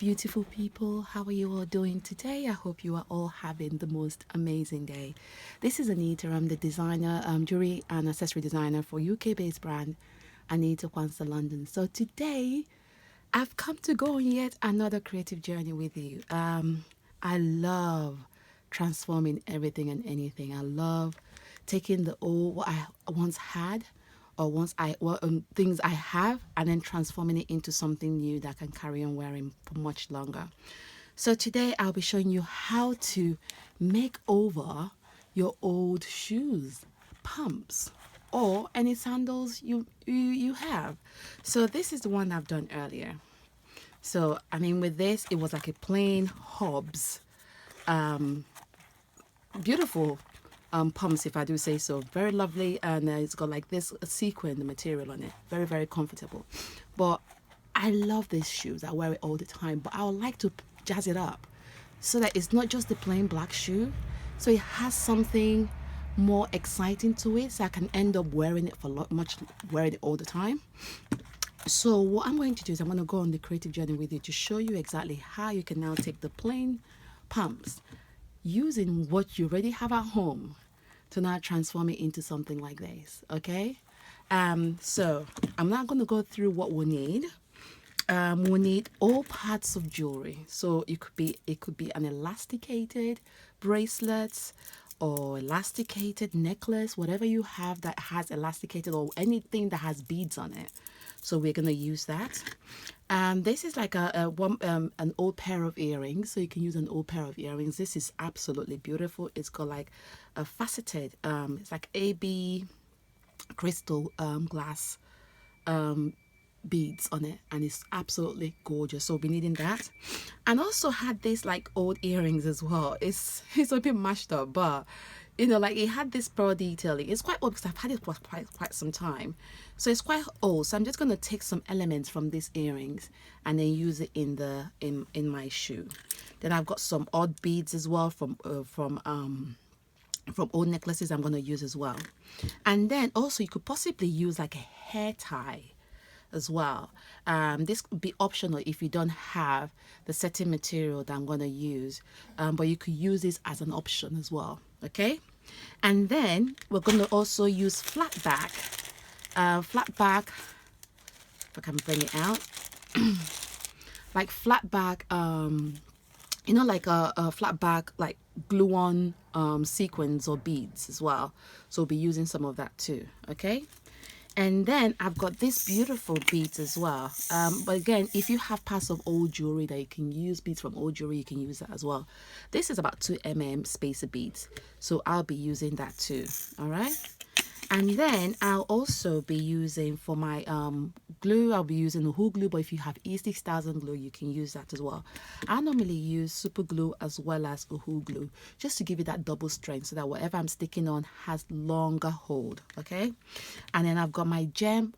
beautiful people. How are you all doing today? I hope you are all having the most amazing day. This is Anita. I'm the designer, jewelry and accessory designer for UK-based brand Anita Kwanzaa London. So today, I've come to go on yet another creative journey with you. I love transforming everything and anything. I love taking the old what I once had or things I have and then transforming it into something new that I can carry on wearing for much longer. So today I'll be showing you how to make over your old shoes, pumps, or any sandals you have. So this is the one I've done earlier. So I mean, with this, it was like a plain Hobbs, beautiful pumps, if I do say so. Very lovely, and it's got like this sequin material on it. Very, very comfortable. But I love these shoes. I wear it all the time, but I would like to jazz it up so that it's not just the plain black shoe. So it has something more exciting to it, so I can end up wearing it for wearing it all the time. So what I'm going to do is I'm going to go on the creative journey with you to show you exactly how you can now take the plain pumps using what you already have at home to now transform it into something like this. Okay, so I'm not going to go through what we need. We need all parts of jewelry. So it could be an elasticated bracelet or elasticated necklace, whatever you have that has elasticated, or anything that has beads on it. So we're going to use that. This is like an old pair of earrings. So you can use an old pair of earrings. This is absolutely beautiful. It's got like a faceted, it's like AB crystal glass beads on it, and it's absolutely gorgeous. So we'll be needing that. And also had this like old earrings as well. It's a bit mashed up, but you know, like it had this pearl detailing. It's quite old because I've had it for quite some time, so it's quite old. So I'm just going to take some elements from these earrings and then use it in my shoe. Then I've got some odd beads as well from old necklaces I'm going to use as well. And then also you could possibly use like a hair tie as well. This could be optional if you don't have the setting material that I'm going to use, but you could use this as an option as well. Okay, and then we're going to also use flat back, if I can bring it out, like flat back, you know, like a flat back like glue on sequins or beads as well. So we'll be using some of that too. Okay. And then I've got these beautiful beads as well. But again, if you have parts of old jewelry that you can use, beads from old jewelry, you can use that as well. This is about 2 spacer beads. So I'll be using that too. All right. And then I'll also be using for my glue, I'll be using the Who glue, but if you have E6000 glue, you can use that as well. I normally use super glue as well as a Who glue, just to give it that double strength so that whatever I'm sticking on has longer hold. Okay. And then I've got my gem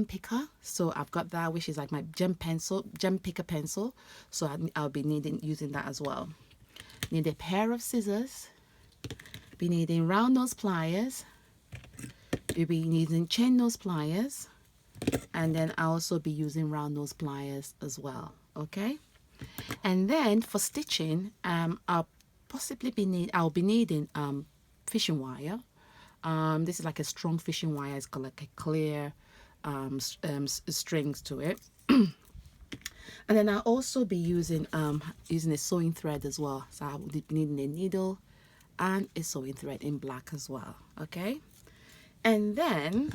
picker. So I've got that, which is like my gem picker pencil. So I'll be using that as well. Need a pair of scissors. Be needing round nose pliers. You'll be using chain nose pliers, and then I'll also be using round nose pliers as well. Okay, and then for stitching, I'll be needing fishing wire. This is like a strong fishing wire. It's got like a clear strings to it. And then I'll also be using a sewing thread as well. So I'll be needing a needle and a sewing thread in black as well. Okay. And then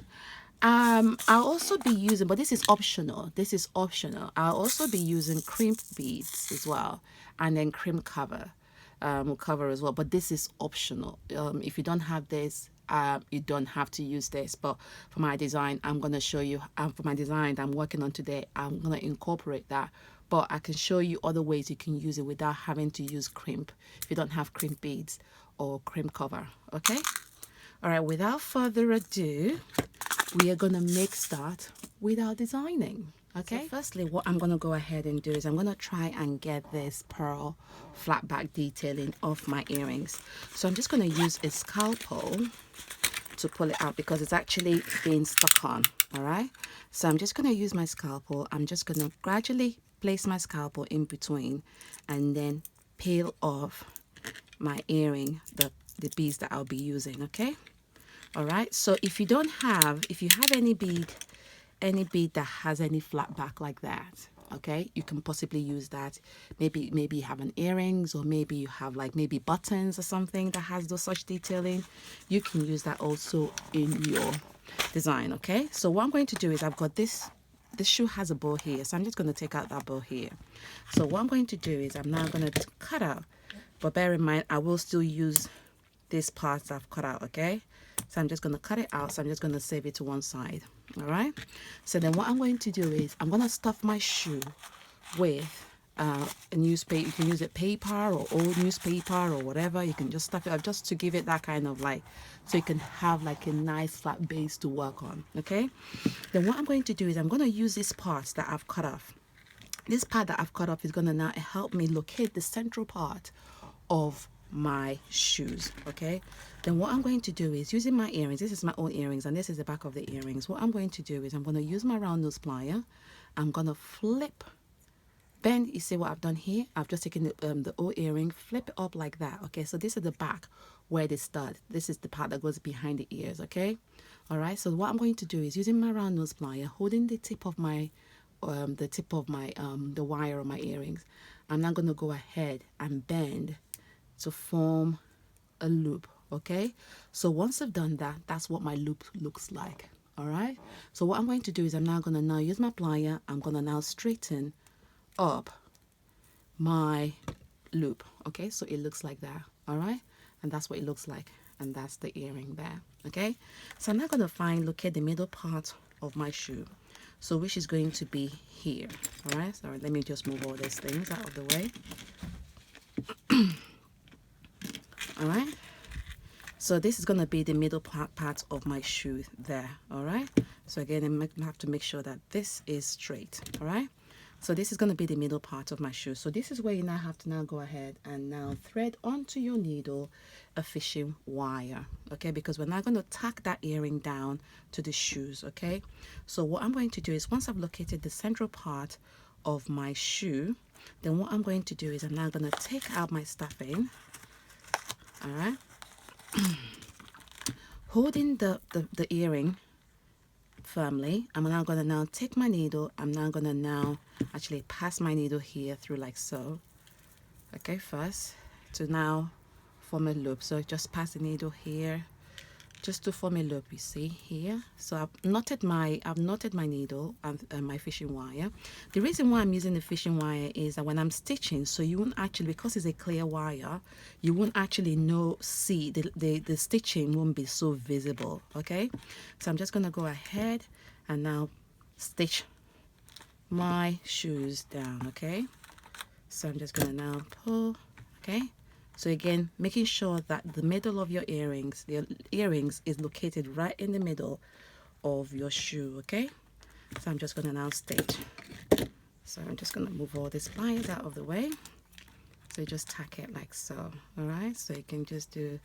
I'll also be using, but this is optional. I'll also be using crimp beads as well, and then crimp cover as well. But this is optional. If you don't have this, you don't have to use this. But for my design, I'm going to show you. For my design that I'm working on today, I'm going to incorporate that. But I can show you other ways you can use it without having to use crimp if you don't have crimp beads or crimp cover. Okay. All right, without further ado, we are going to start with our designing. Okay, so firstly, what I'm going to go ahead and do is I'm going to try and get this pearl flat back detailing off my earrings. So I'm just going to use a scalpel to pull it out because it's actually being stuck on. All right, so I'm just going to use my scalpel. I'm just going to gradually place my scalpel in between, and then peel off my earring, the beads that I'll be using. Okay, all right. So if you have any bead that has any flat back like that, okay, you can possibly use that. Maybe you have an earrings, or maybe you have like maybe buttons or something that has those such detailing. You can use that also in your design. Okay, so what I'm going to do is, I've got this shoe has a bow here, so I'm just going to take out that bow here. So what I'm going to do is, I'm now going to cut out, but bear in mind I will still use this part I've cut out. Okay, so I'm just going to cut it out. So I'm just going to save it to one side. All right, so then what I'm going to do is, I'm going to stuff my shoe with a newspaper. You can use it paper or old newspaper or whatever. You can just stuff it up just to give it that kind of like, so you can have like a nice flat base to work on. Okay, then what I'm going to do is, I'm going to use this part that I've cut off. This part that I've cut off is going to now help me locate the central part of my shoes. Okay, then what I'm going to do is, using my earrings, this is my own earrings and this is the back of the earrings. What I'm going to do is, I'm going to use my round nose plier. I'm going to bend. You see what I've done here? I've just taken the old earring, flip it up like that. Okay, so this is the back where they start. This is the part that goes behind the ears. Okay, all right. So what I'm going to do is, using my round nose plier, holding the tip of my the wire of my earrings, I'm now going to go ahead and bend to form a loop. Okay, so once I've done that, that's what my loop looks like. All right, so what I'm going to do is, I'm now going to use my plier. I'm going to now straighten up my loop. Okay, so it looks like that. All right, and that's what it looks like, and that's the earring there. Okay, so I'm now going to locate the middle part of my shoe, so which is going to be here. All right, so let me just move all these things out of the way. All right, so this is going to be the middle part of my shoe there. All right, so again, I have to make sure that this is straight. All right, so this is going to be the middle part of my shoe. So this is where you now have to now go ahead and now thread onto your needle a fishing wire. Okay, because we're now going to tack that earring down to the shoes. Okay, so what I'm going to do is, once I've located the central part of my shoe, then what I'm going to do is, I'm now going to take out my stuffing. All right, holding the earring firmly, I'm now going to take my needle. I'm now going to actually pass my needle here through like so. Okay, first to now form a loop. So just pass the needle here just to form a loop, you see here. So I've knotted my needle and my fishing wire. The reason why I'm using the fishing wire is that when I'm stitching, so you won't actually, because it's a clear wire, you won't actually see the stitching won't be so visible. Okay, so I'm just going to go ahead and now stitch my shoes down. Okay, so I'm just going to now pull. Okay, so again, making sure that the middle of your earrings, the earrings is located right in the middle of your shoe. Okay, so I'm just going to now stitch. So I'm just going to move all these pliers out of the way. So you just tack it like so. All right, so you can just do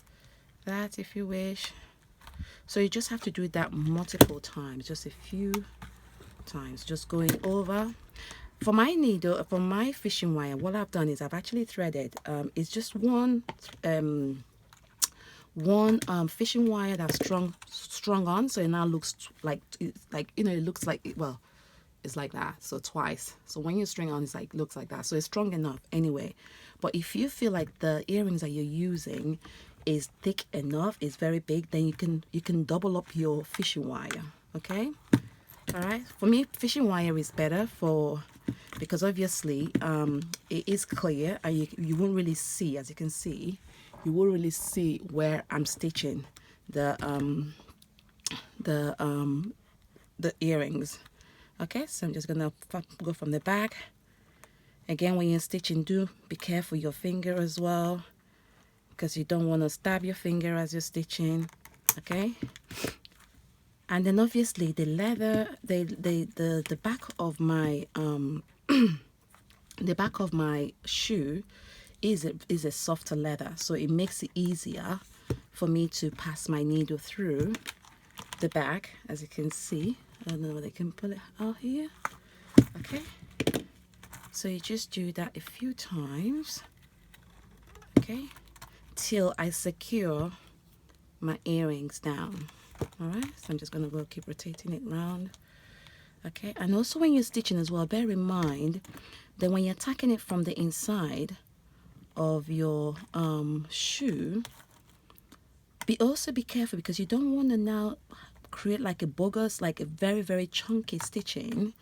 that if you wish. So you just have to do that multiple times, just a few times, just going over. For my needle, for my fishing wire, what I've done is I've actually threaded. It's just one fishing wire that's strung on, so it now looks like it looks like it's like that. So twice. So when you string on, it's like looks like that. So it's strong enough anyway. But if you feel like the earrings that you're using is thick enough, it's very big, then you can double up your fishing wire. Okay. All right. For me, fishing wire is better because obviously it is clear and you won't really see, as you can see, you won't really see where I'm stitching the earrings. Okay, so I'm just gonna go from the back. Again, when you're stitching, do be careful your finger as well, because you don't want to stab your finger as you're stitching. Okay. And then obviously the leather, the back of my the back of my shoe is a softer leather, so it makes it easier for me to pass my needle through the back, as you can see. I don't know whether they can pull it out here. Okay, So you just do that a few times, okay, till I secure my earrings down. All right, so I'm just going to go keep rotating it round. Okay, and also when you're stitching as well, bear in mind that when you're tacking it from the inside of your shoe, also be careful, because you don't want to now create like a bogus, like a very, very chunky stitching.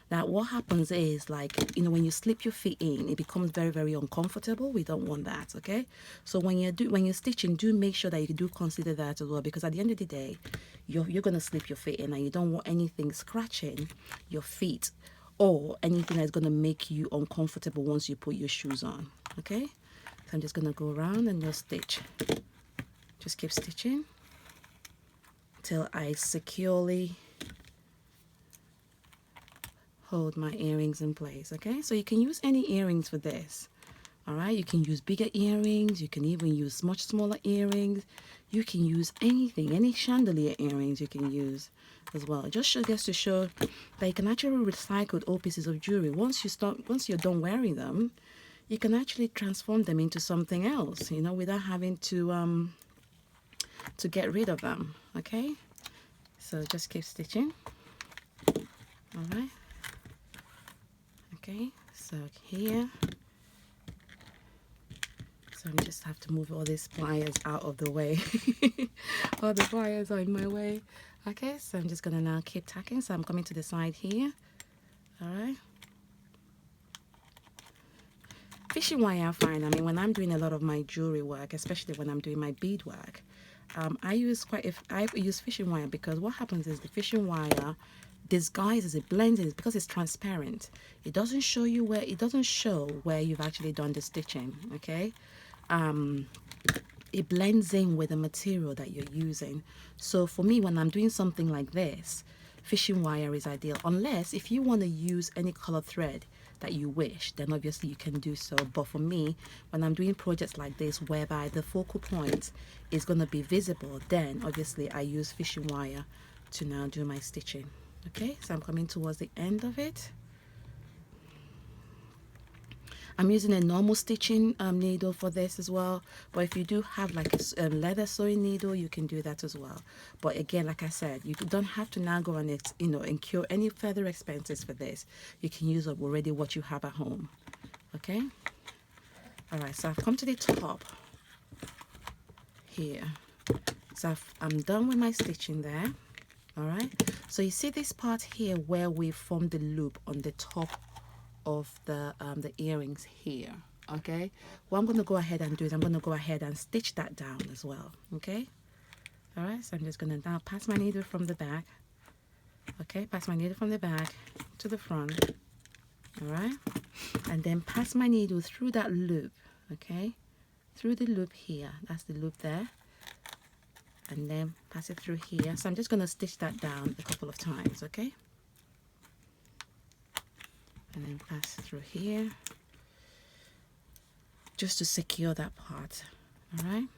That what happens is, like, you know, when you slip your feet in, it becomes very, very uncomfortable. We don't want that, okay? So when you're stitching, do make sure that you do consider that as well, because at the end of the day, you're gonna slip your feet in, and you don't want anything scratching your feet or anything that's gonna make you uncomfortable once you put your shoes on. Okay, so I'm just gonna go around and just stitch. Just keep stitching till I securely hold my earrings in place. Okay, so you can use any earrings for this. All right, you can use bigger earrings, you can even use much smaller earrings, you can use anything, any chandelier earrings you can use as well. It just gets to show that you can actually recycle old pieces of jewelry. Once you're done wearing them, you can actually transform them into something else, you know, without having to get rid of them. Okay, so just keep stitching. All right, okay, so here, so I just have to move all these pliers out of the way. All the pliers are in my way. Okay, so I'm just gonna now keep tacking. So I'm coming to the side here. All right, fishing wire are fine. I mean, when I'm doing a lot of my jewelry work, especially when I'm doing my bead work, I use fishing wire, because what happens is the fishing wire disguises, it blends in, because it's transparent. It doesn't show where you've actually done the stitching. Okay, it blends in with the material that you're using. So for me, when I'm doing something like this, fishing wire is ideal, unless if you want to use any color thread that you wish, then obviously you can do so. But for me, when I'm doing projects like this whereby the focal point is going to be visible, then obviously I use fishing wire to now do my stitching. Okay, so I'm coming towards the end of it. I'm using a normal stitching needle for this as well, but if you do have like a leather sewing needle, you can do that as well. But again, like I said, you don't have to now go and incur any further expenses for this. You can use already what you have at home. Okay, all right, so I've come to the top here, so I'm done with my stitching there. All right, so you see this part here where we formed the loop on the top of the earrings here. Okay, what I'm going to go ahead and do is I'm going to go ahead and stitch that down as well. Okay, all right, so I'm just going to now pass my needle from the back. Okay, pass my needle from the back to the front. All right, and then pass my needle through that loop. Okay, through the loop here, that's the loop there, and then pass it through here. So I'm just going to stitch that down a couple of times. Okay, and then pass through here just to secure that part. All right,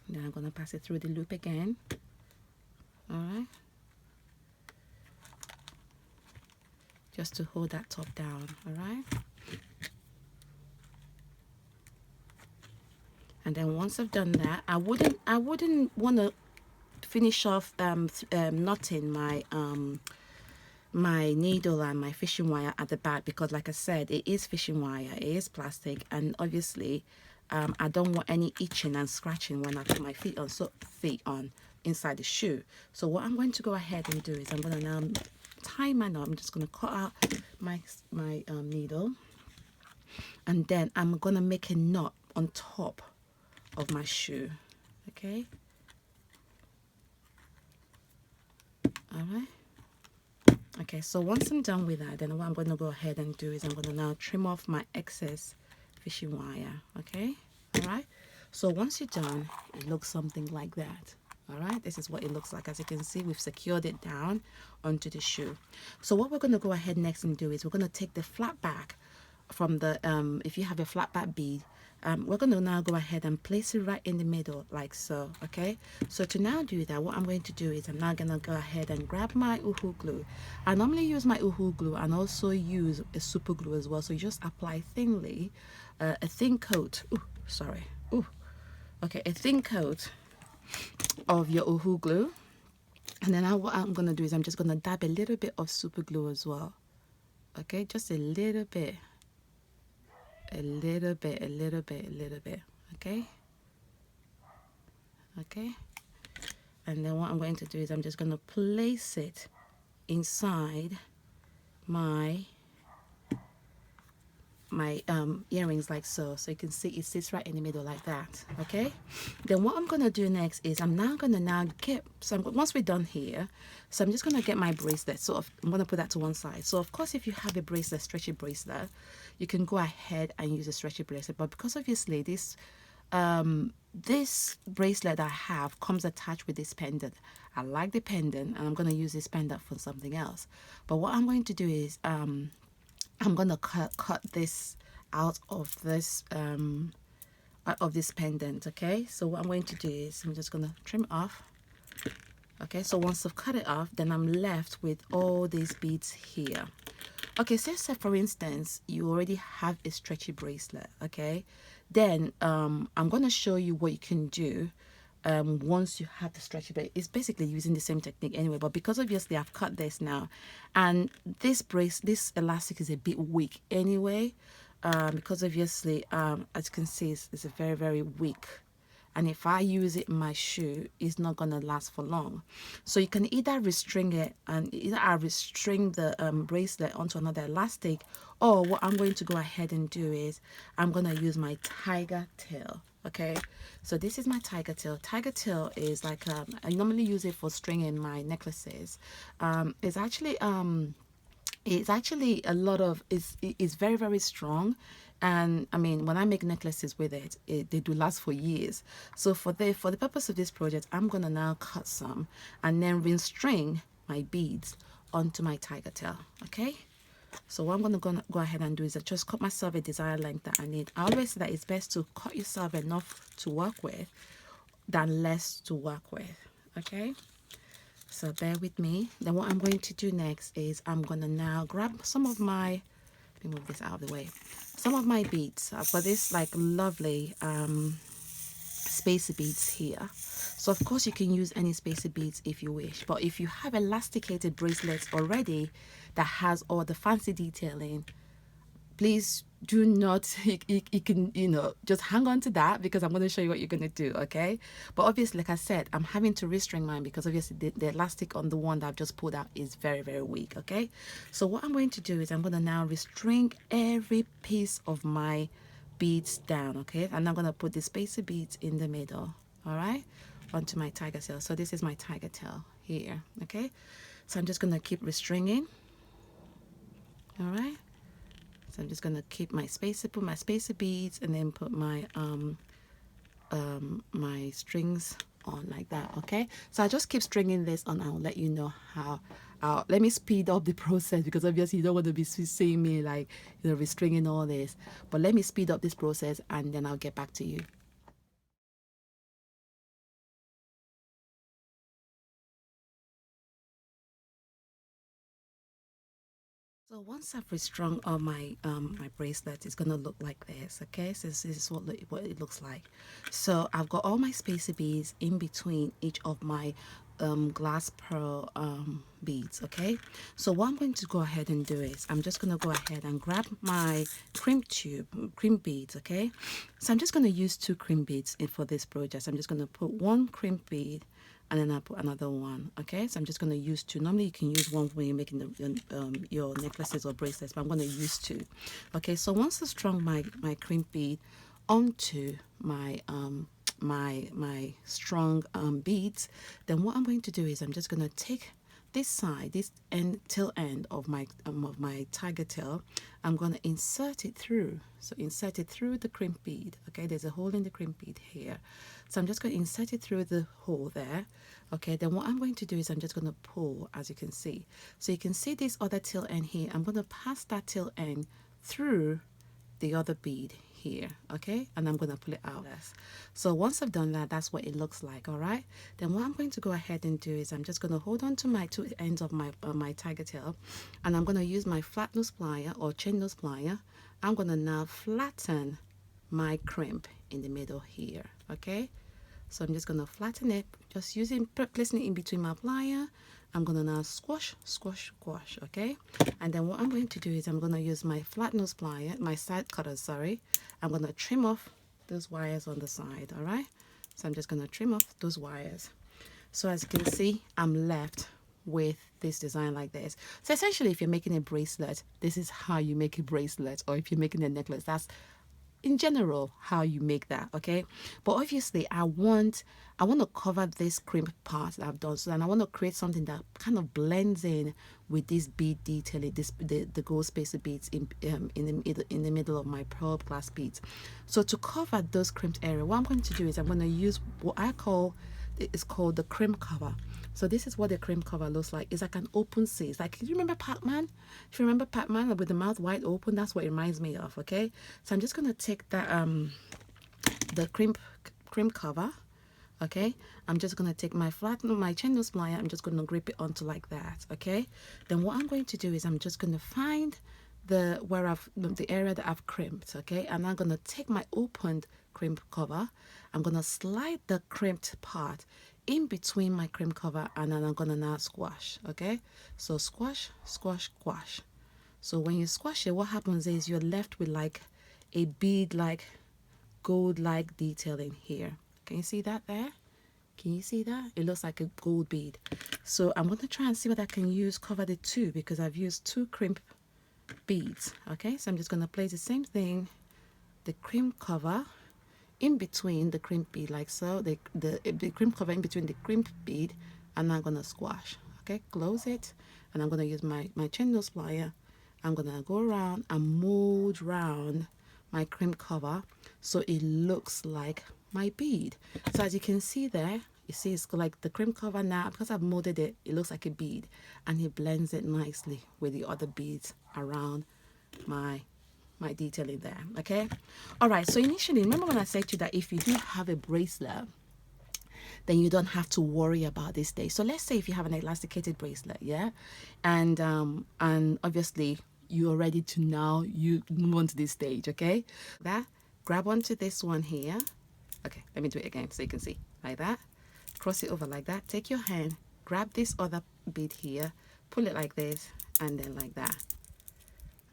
then I'm going to pass it through the loop again. All right, just to hold that top down. All right, and then once I've done that, I wouldn't want to finish off knotting my needle and my fishing wire at the back, because like I said, it is fishing wire, it is plastic, and obviously I don't want any itching and scratching when I put my feet on inside the shoe. So what I'm going to go ahead and do is I'm going to now tie my knot. I'm just going to cut out my needle, and then I'm going to make a knot on top of my shoe. Okay, all right. Okay, so once I'm done with that, then what I'm going to go ahead and do is I'm going to now trim off my excess fishing wire. Okay, all right. So once you're done, it looks something like that. All right, this is what it looks like. As you can see, we've secured it down onto the shoe. So what we're going to go ahead next and do is we're going to take the flat back from the if you have a flat back bead, we're going to now go ahead and place it right in the middle like so. Okay, so to now do that, what I'm going to do is I'm now going to go ahead and grab my uhu glue. I normally use my uhu glue and also use a super glue as well, so you just apply thinly, a thin coat. Okay, a thin coat of your uhu glue. And then what I'm going to do is I'm just going to dab a little bit of super glue as well. Okay, just a little bit. A little bit. Okay. Okay. And then what I'm going to do is I'm just going to place it inside my earrings like so. So you can see it sits right in the middle like that. Okay, then what I'm gonna do next is I'm now gonna get once we're done here, so I'm just gonna get my bracelet. So I'm gonna put that to one side. So of course, if you have a bracelet, stretchy bracelet, you can go ahead and use a stretchy bracelet, but because obviously this bracelet I have comes attached with this pendant. I like the pendant and I'm going to use this pendant for something else, but what I'm going to do is I'm going to cut this out of this pendant. Okay, so what I'm going to do is I'm just going to trim it off. Okay, so once I've cut it off, then I'm left with all these beads here. Okay, so say for instance you already have a stretchy bracelet. Okay, then I'm going to show you what you can do once you have the stretchy bracelet. It's basically using the same technique anyway, but because obviously I've cut this now and this elastic is a bit weak anyway, because obviously as you can see it's a very weak, and if I use it in my shoe, it's not gonna last for long. So you can either restring it, and either I restring the bracelet onto another elastic, or what I'm going to go ahead and do is I'm gonna use my tiger tail. Okay, so this is my tiger tail. Tiger tail is like I normally use it for stringing my necklaces. It's actually a lot of it's very strong, and I mean when I make necklaces with it, they do last for years. So for the purpose of this project, I'm gonna now cut some and then restring my beads onto my tiger tail. Okay, so what I'm gonna go ahead and do is I just cut myself a desired length that I need. I always say that it's best to cut yourself enough to work with than less to work with. Okay, so bear with me. Then what I'm going to do next is I'm gonna now grab some of my, let me move this out of the way, some of my beads. I've got this like lovely spacer beads here. So of course you can use any spacer beads if you wish, but if you have elasticated bracelets already that has all the fancy detailing, please do not, you can, just hang on to that, because I'm going to show you what you're going to do. Okay, but obviously, like I said, I'm having to restring mine because obviously the elastic on the one that I've just pulled out is very weak. Okay, so what I'm going to do is I'm going to now restring every piece of my beads down. Okay, and I'm going to put the spacer beads in the middle, all right, onto my tiger tail. So this is my tiger tail here. Okay, so I'm just going to keep restringing. All right, so I'm just going to keep my put my spacer beads and then put my my strings on like that. Okay, so I just keep stringing this on. I'll let you know how. Let me speed up the process, because obviously you don't want to be seeing me like restringing all this, but let me speed up this process and then I'll get back to you. So once I've restrung all my my bracelet, it's gonna look like this. Okay, so this is what it looks like. So I've got all my spacer beads in between each of my glass pearl beads. Okay, so what I'm going to go ahead and do is I'm just gonna go ahead and grab my cream beads. Okay, so I'm just gonna use 2 cream beads for this project. I'm just gonna put 1 cream bead and then I put another one. Okay, so I'm just going to use 2. Normally you can use 1 when you're making your necklaces or bracelets, but I'm going to use 2. Okay, so once I strung my cream bead onto my my strong beads, then what I'm going to do is I'm just going to take this side, this tail end of my tiger tail. I'm going to insert it through. So insert it through the cream bead. Okay, there's a hole in the cream bead here, so I'm just going to insert it through the hole there. Okay, then what I'm going to do is I'm just going to pull, as you can see. So you can see this other tail end here. I'm going to pass that tail end through the other bead here, okay, and I'm going to pull it out. So once I've done that, that's what it looks like. All right, then what I'm going to go ahead and do is I'm just going to hold on to my two ends of my tiger tail, and I'm going to use my flat nose plier or chain nose plier. I'm going to now flatten my crimp in the middle here, okay. So I'm just going to flatten it, just placing it in between my plier. I'm going to now squash, squash, squash, okay? And then what I'm going to do is I'm going to use my flat nose plier, my side cutter, sorry. I'm going to trim off those wires on the side, all right? So I'm just going to trim off those wires. So as you can see, I'm left with this design like this. So essentially, if you're making a bracelet, this is how you make a bracelet, or if you're making a necklace, that's in general how you make that, okay. But obviously I want to cover this crimp part that I've done, so and I want to create something that kind of blends in with this bead detailing, the gold spacer beads in the middle of my pearl glass beads. So to cover those crimped area, what I'm going to do is I'm going to use what I call, it's called the crimp cover. So this is what the crimp cover looks like. It's like an open C. It's like, do you remember Pac-Man? If you remember Pac-Man with the mouth wide open, that's what it reminds me of, okay? So I'm just going to take that the crimp cover, okay? I'm just going to take my chain nose plier. I'm just going to grip it onto like that, okay? Then what I'm going to do is I'm just going to find the area that I've crimped, okay? And I'm going to take my opened crimp cover. I'm going to slide the crimped part in between my crimp cover, and then I'm gonna now squash, okay? So squash, squash, squash. So when you squash it, what happens is you're left with like a bead, like gold like detailing here. Can you see that there? Can you see that? It looks like a gold bead. So I'm going to try and see what I can use, cover the two, because I've used two crimp beads, okay? So I'm just going to place the same thing, the crimp cover in between the crimp bead, like so, the crimp cover in between the crimp bead, and I'm going to squash, okay? Close it, and I'm going to use my chain nose plier. I'm going to go around and mold around my crimp cover so it looks like my bead. So as you can see there, you see it's like the crimp cover now, because I've molded it, it looks like a bead, and it blends it nicely with the other beads around my detailing there, okay? All right, so initially, remember when I said to you that if you do have a bracelet, then you don't have to worry about this stage. So let's say if you have an elasticated bracelet, yeah, and obviously you're ready to now you move on to this stage, okay? That, grab onto this one here. Okay, let me do it again so you can see, like that. Cross it over like that. Take your hand, grab this other bead here, pull it like this, and then like that.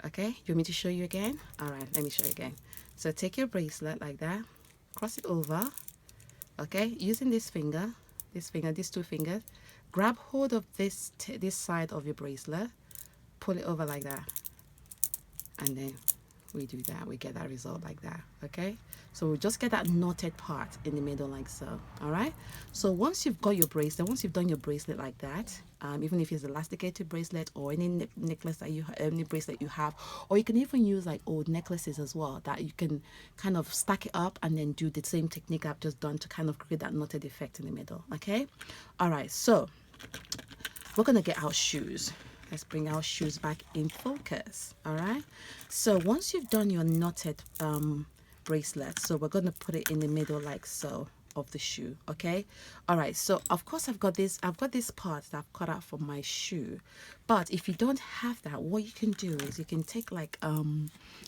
Okay, you want me to show you again? All right, let me show you again. So take your bracelet like that, cross it over, okay, using these two fingers, grab hold of this side of your bracelet, pull it over like that, and then we do that, we get that result like that, okay? So we just get that knotted part in the middle like so, all right? So once you've got your bracelet, once you've done your bracelet like that, even if it's elasticated bracelet or any necklace that you any bracelet you have, or you can even use like old necklaces as well, that you can kind of stack it up and then do the same technique I've just done to kind of create that knotted effect in the middle, okay? All right, so we're gonna get our shoes. Let's bring our shoes back in focus, all right? So once you've done your knotted bracelet, so we're going to put it in the middle like so of the shoe, okay? All right, so of course I've got this part that I've cut out from my shoe, but if you don't have that, what you can do is you can take like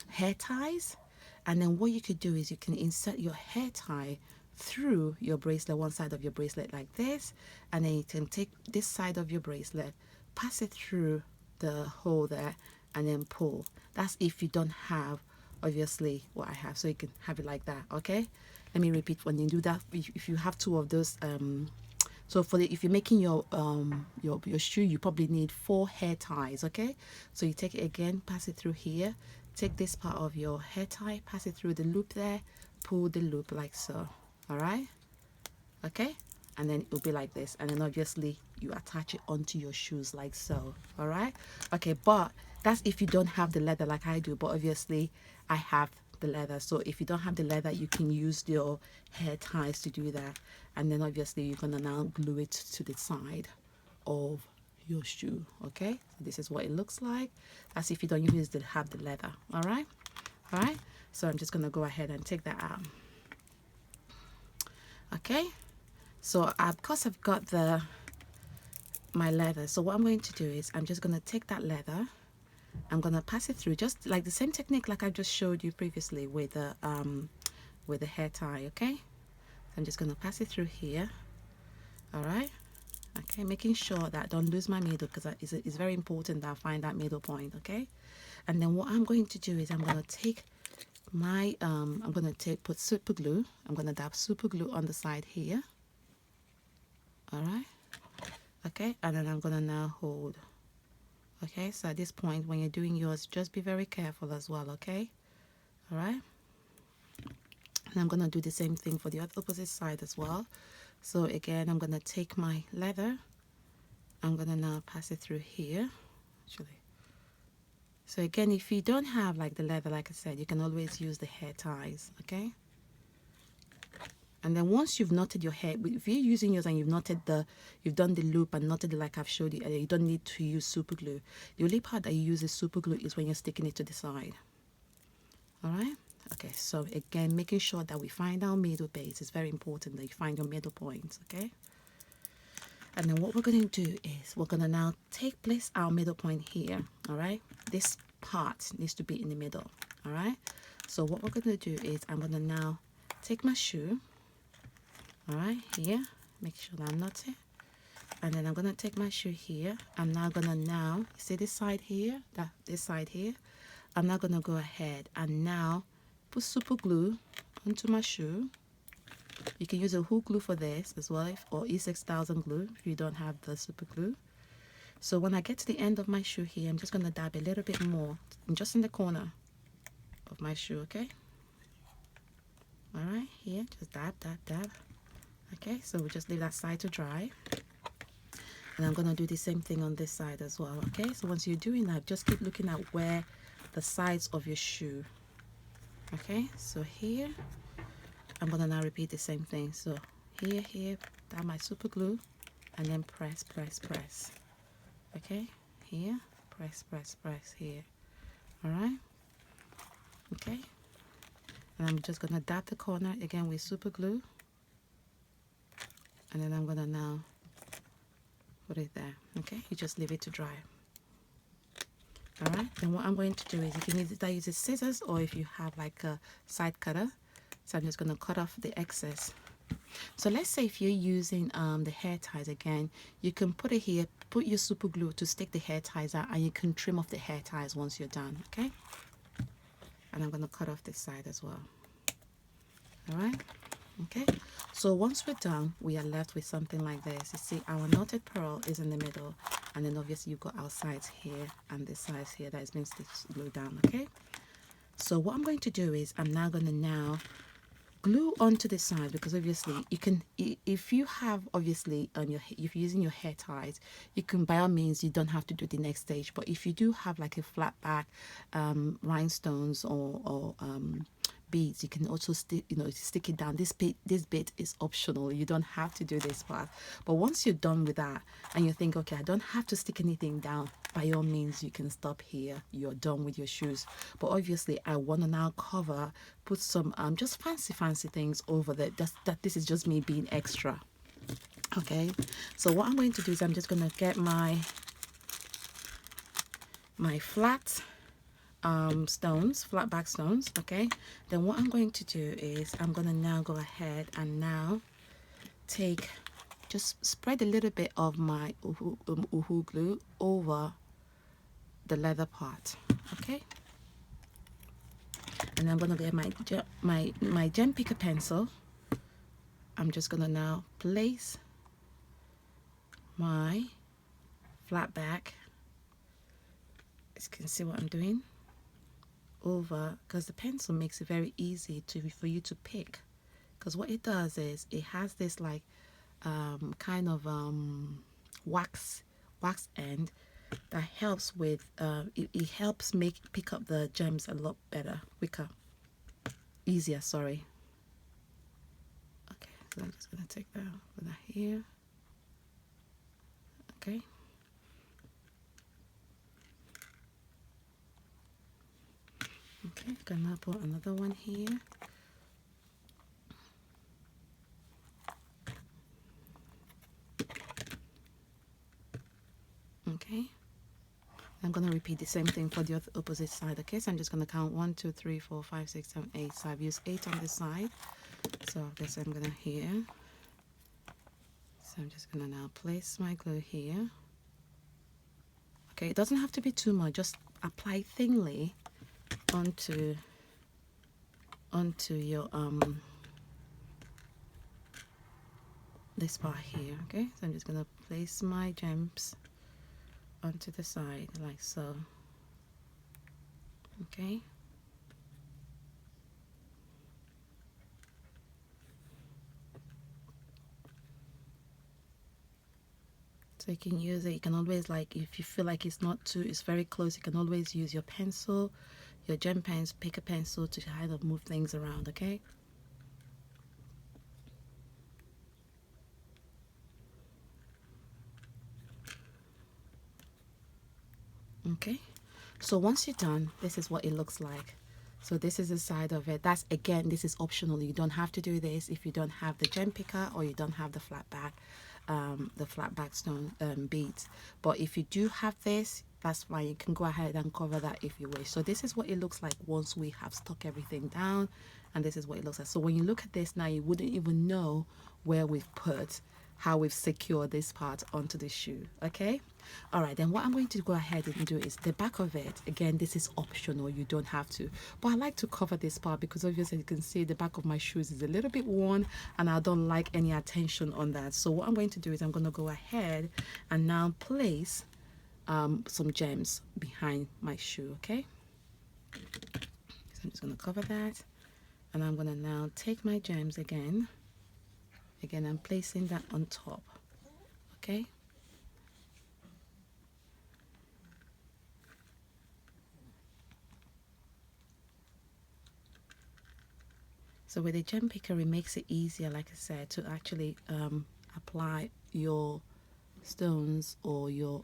hair ties, and then what you could do is you can insert your hair tie through your bracelet, one side of your bracelet like this, and then you can take this side of your bracelet, pass it through the hole there, and then pull. That's if you don't have obviously what I have, so you can have it like that, okay? Let me repeat. When you do that, if you have two of those, so if you're making your shoe, you probably need 4 hair ties, okay? So you take it again, pass it through here, take this part of your hair tie, pass it through the loop there, pull the loop like so, all right? Okay, and then it will be like this, and then obviously you attach it onto your shoes like so, all right? Okay, but that's if you don't have the leather like I do, but obviously I have the leather. So if you don't have the leather, you can use your hair ties to do that, and then obviously you're gonna now glue it to the side of your shoe, okay? So this is what it looks like. That's if you don't have the leather, all right? So I'm just going to go ahead and take that out. Okay, so because I've got my leather, so what I'm going to do is I'm just going to take that leather, I'm going to pass it through, just like the same technique like I just showed you previously with the hair tie. Okay, so I'm just going to pass it through here. All right, okay, making sure that I don't lose my middle, because it's very important that I find that middle point. Okay, and then what I'm going to do is I'm going to take my put super glue. I'm going to dab super glue on the side here. All right, okay, and then I'm going to now hold. Okay, so at this point when you're doing yours, just be very careful as well. Okay, all right, and I'm going to do the same thing for the opposite side as well. So again, I'm going to take my leather, I'm going to now pass it through here actually. So again, if you don't have like the leather, like I said, you can always use the hair ties. Okay, and then once you've knotted your hair, if you're using yours and you've done the loop and knotted it like I've showed you, you don't need to use super glue. The only part that you use is super glue is when you're sticking it to the side. All right, okay, so again, making sure that we find our middle base is very important, that you find your middle points. Okay, and then what we're going to do is we're going to now place our middle point here. All right, this part needs to be in the middle. All right, so what we're going to do is I'm going to now take my shoe, all right, here, make sure that I'm knotted, and then I'm going to take my shoe here. I'm now going to see this side here, this side here, I'm now going to go ahead and now put super glue onto my shoe. You can use a hook glue for this as well, or E6000 glue if you don't have the super glue. So when I get to the end of my shoe here, I'm just going to dab a little bit more, just in the corner of my shoe. Okay, all right, here, just dab, dab, dab. Okay, so we'll just leave that side to dry, and I'm going to do the same thing on this side as well. Okay, so once you're doing that, just keep looking at where the sides of your shoe. Okay, so here I'm going to now repeat the same thing. So here, dab my super glue, and then press, press, press. Okay, here, press, press, press here. All right, okay, and I'm just going to dab the corner again with super glue, and then I'm going to now put it there. Okay, you just leave it to dry. All right, then what I'm going to do is, you can either use scissors, or if you have like a side cutter, so I'm just going to cut off the excess. So let's say if you're using the hair ties again, you can put it here, put your super glue to stick the hair ties out, and you can trim off the hair ties once you're done. Okay, and I'm going to cut off this side as well. All right, okay, so once we're done, we are left with something like this. You see our knotted pearl is in the middle, and then obviously you've got our sides here and this sides here that is being stitched glue down. Okay, so what I'm going to do is I'm now going to glue onto the side, because obviously you can, if you have obviously on your, if you're using your hair ties, you can, by all means, you don't have to do the next stage. But if you do have like a flat back rhinestones or beads, you can also stick it down. This bit is optional, you don't have to do this part. But once you're done with that and you think, okay, I don't have to stick anything down, by all means you can stop here, you're done with your shoes. But obviously I want to now put some just fancy things over there. That this is just me being extra. Okay, so what I'm going to do is I'm just going to get my flat flat back stones. Okay, then what I'm going to do is I'm going to now go ahead and now just spread a little bit of my uhu glue over the leather part. Okay, and I'm going to get my gem picker pencil. I'm just going to now place my flat back, as you can see what I'm doing, over, because the pencil makes it very easy for you to pick, because what it does is it has this like kind of wax end that helps with it helps pick up the gems a lot better, easier, sorry. Okay, so I'm just gonna take that, put that here. Okay, Okay, gonna put another one here. Okay, I'm gonna repeat the same thing for the opposite side. Okay, so I'm just gonna count 1 2 3 4 5 6 7 8. So I've used 8 on this side, so I guess I'm gonna here. So I'm just gonna now place my glue here. Okay, it doesn't have to be too much, just apply thinly onto your this part here. Okay, so I'm just gonna place my gems onto the side like so. Okay, so you can use it, you can always, like, if you feel like it's very close, you can always use your pencil, your gem pens, pick a pencil to kind of move things around. Okay, okay, so once you're done, this is what it looks like. So this is the side of it. That's, again, this is optional. You don't have to do this if you don't have the gem picker or you don't have the flat back stone beads. But if you do have this, that's fine. You can go ahead and cover that if you wish. So this is what it looks like once we have stuck everything down, and this is what it looks like. So when you look at this now, you wouldn't even know where we've put, how we've secured this part onto the shoe. Okay, all right, then what I'm going to go ahead and do is the back of it. Again, this is optional, you don't have to, but I like to cover this part because obviously you can see the back of my shoes is a little bit worn and I don't like any attention on that. So what I'm going to do is I'm going to go ahead and now place some gems behind my shoe. Okay, so I'm just going to cover that, and I'm going to now take my gems again, I'm placing that on top. Okay, so with the gem picker, it makes it easier, like I said, to actually apply your stones or your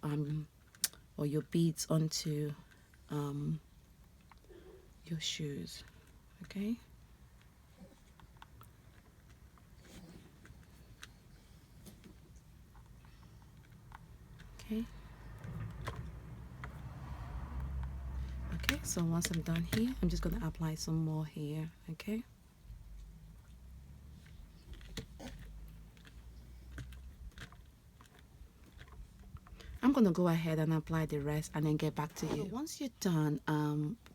beads onto your shoes. Okay, okay, okay. So once I'm done here, I'm just going to apply some more here. Okay, I'm going to go ahead and apply the rest and then get back to you. So once you're done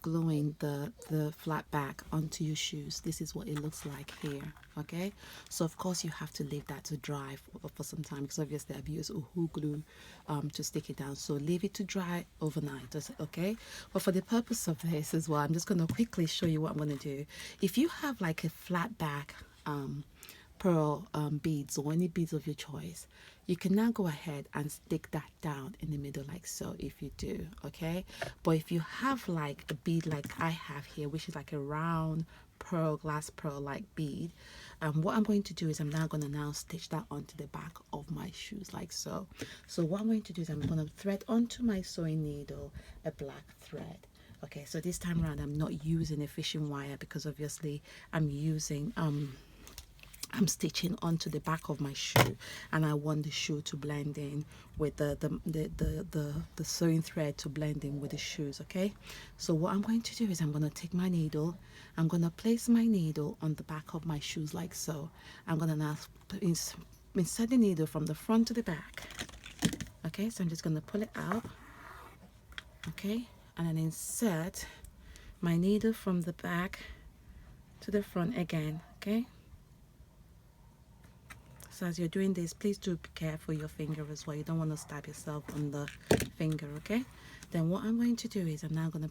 gluing the flat back onto your shoes, this is what it looks like here. Okay, so of course you have to leave that to dry for some time, because obviously I've used uhu glue to stick it down, so leave it to dry overnight. Okay, but for the purpose of this as well, I'm just going to quickly show you what I'm going to do. If you have like a flat back pearl beads or any beads of your choice, you can now go ahead and stick that down in the middle like so, if you do. Okay, but if you have like a bead like I have here, which is like a round pearl, glass pearl like bead, what I'm going to do is I'm now going to now stitch that onto the back of my shoes like so. So what I'm going to do is I'm going to thread onto my sewing needle a black thread. Okay, so this time around I'm not using a fishing wire because obviously I'm using I'm stitching onto the back of my shoe, and I want the shoe to blend in with the sewing thread to blend in with the shoes. Okay, so what I'm going to do is I'm going to take my needle, I'm going to place my needle on the back of my shoes like so. I'm going to now insert the needle from the front to the back. Okay, so I'm just going to pull it out. Okay, and then insert my needle from the back to the front again. Okay, so as you're doing this, please do be careful your finger as well. You don't want to stab yourself on the finger. Okay, then what I'm going to do is I'm now going to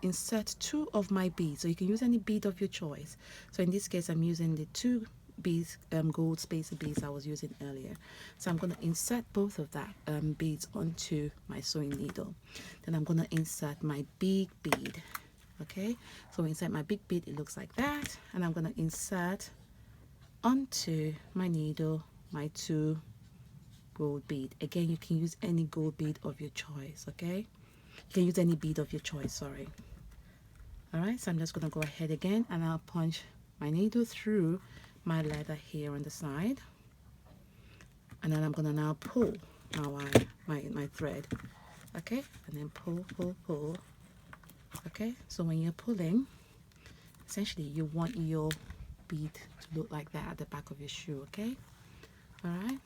insert 2 of my beads. So you can use any bead of your choice. So in this case I'm using the 2 beads, gold spacer beads I was using earlier. So I'm going to insert both of that beads onto my sewing needle. Then I'm going to insert my big bead. Okay, so insert my big bead, it looks like that, and I'm going to insert onto my needle my 2 gold bead. Again, you can use any gold bead of your choice. Okay, you can use any bead of your choice, sorry. All right, so I'm just going to go ahead again and I'll punch my needle through my leather here on the side, and then I'm going to now pull my wire, my thread, okay, and then pull. Okay, so when you're pulling, essentially you want your bead to look like that at the back of your shoe. Okay, all right,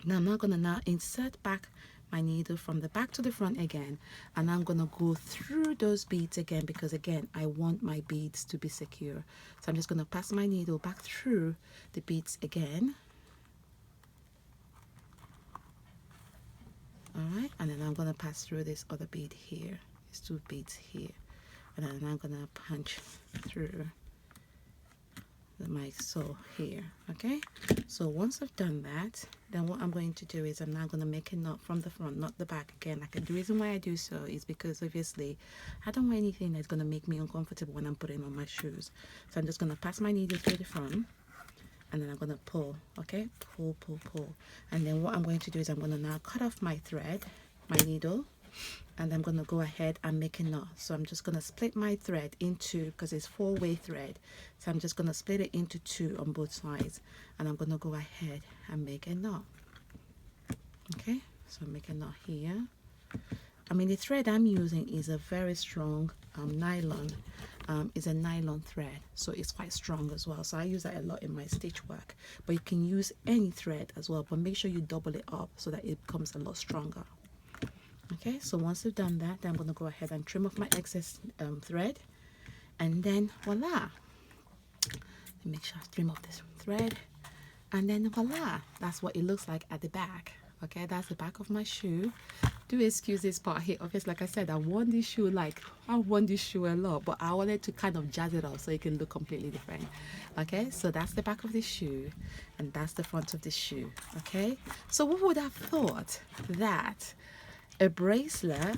now I'm not going to now insert back my needle from the back to the front again, and I'm going to go through those beads again, because again I want my beads to be secure. So I'm just going to pass my needle back through the beads again. All right, and then I'm going to pass through this other bead here, these two beads here, and then I'm going to punch through my sew here. Okay, so once I've done that, then what I'm going to do is I'm now going to make a knot from the front, not the back. Again, the reason why I do so is because obviously I don't want anything that's going to make me uncomfortable when I'm putting on my shoes. So I'm just going to pass my needle through the front, and then I'm going to pull. Okay, pull, and then what I'm going to do is I'm going to now cut off my thread, my needle, and I'm going to go ahead and make a knot. So I'm just going to split my thread into, because it's 4-way thread, so I'm just going to split it into 2 on both sides, and I'm going to go ahead and make a knot. Okay, so make a knot here. I mean, the thread I'm using is a very strong nylon. It's a nylon thread, so it's quite strong as well. So I use that a lot in my stitch work, but you can use any thread as well, but make sure you double it up so that it becomes a lot stronger. Okay, so once I've done that, then I'm going to go ahead and trim off my excess thread, and then voila. Let me make sure I trim off this thread, and then voila, that's what it looks like at the back. Okay, that's the back of my shoe. Do excuse this part here. Obviously, like I said, I worn this shoe a lot, but I wanted to kind of jazz it up so it can look completely different. Okay, so that's the back of the shoe, and that's the front of the shoe. Okay, so who would have thought that a bracelet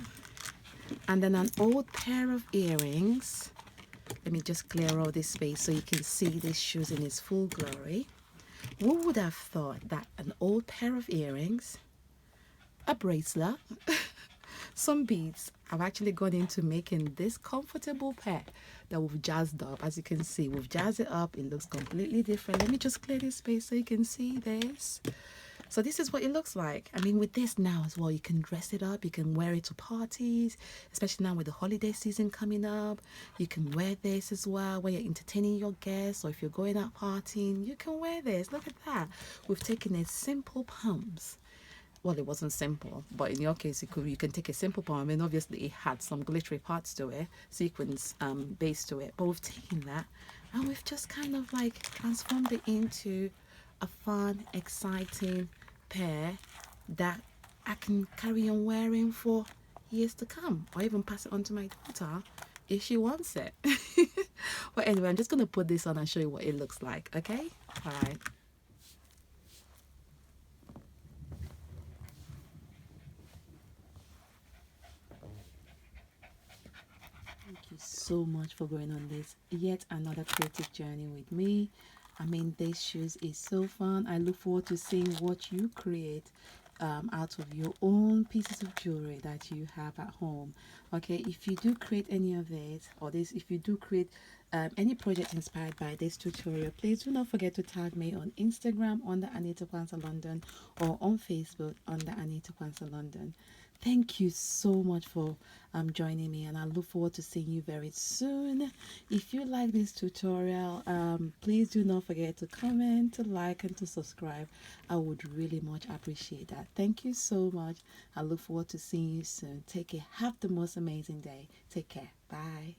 and then an old pair of earrings, let me just clear all this space so you can see these shoes in its full glory. Who would have thought that an old pair of earrings, a bracelet, some beads, I've actually gone into making this comfortable pair that we've jazzed up. As you can see, we've jazzed it up. It looks completely different. Let me just clear this space so you can see this. So this is what it looks like. I mean, with this now as well, you can dress it up. You can wear it to parties, especially now with the holiday season coming up. You can wear this as well when you're entertaining your guests, or if you're going out partying, you can wear this. Look at that. We've taken a simple pumps. Well, it wasn't simple, but in your case, you can take a simple pump. I mean, obviously it had some glittery parts to it, sequins base to it, but we've taken that and we've just kind of like transformed it into a fun, exciting pair that I can carry on wearing for years to come, or even pass it on to my daughter if she wants it. But anyway, I'm just going to put this on and show you what it looks like. Okay, all right. Thank you so much for going on this yet another creative journey with me. I mean, these shoes is so fun. I look forward to seeing what you create out of your own pieces of jewelry that you have at home. Okay, if you do create any of it, or this, if you do create any project inspired by this tutorial, please do not forget to tag me on Instagram under Anita Kwanzaa London, or on Facebook under Anita Kwanzaa London. Thank you so much for joining me, and I look forward to seeing you very soon. If you like this tutorial, please do not forget to comment, to like, and to subscribe. I would really much appreciate that. Thank you so much. I look forward to seeing you soon. Take care. Have the most amazing day. Take care. Bye.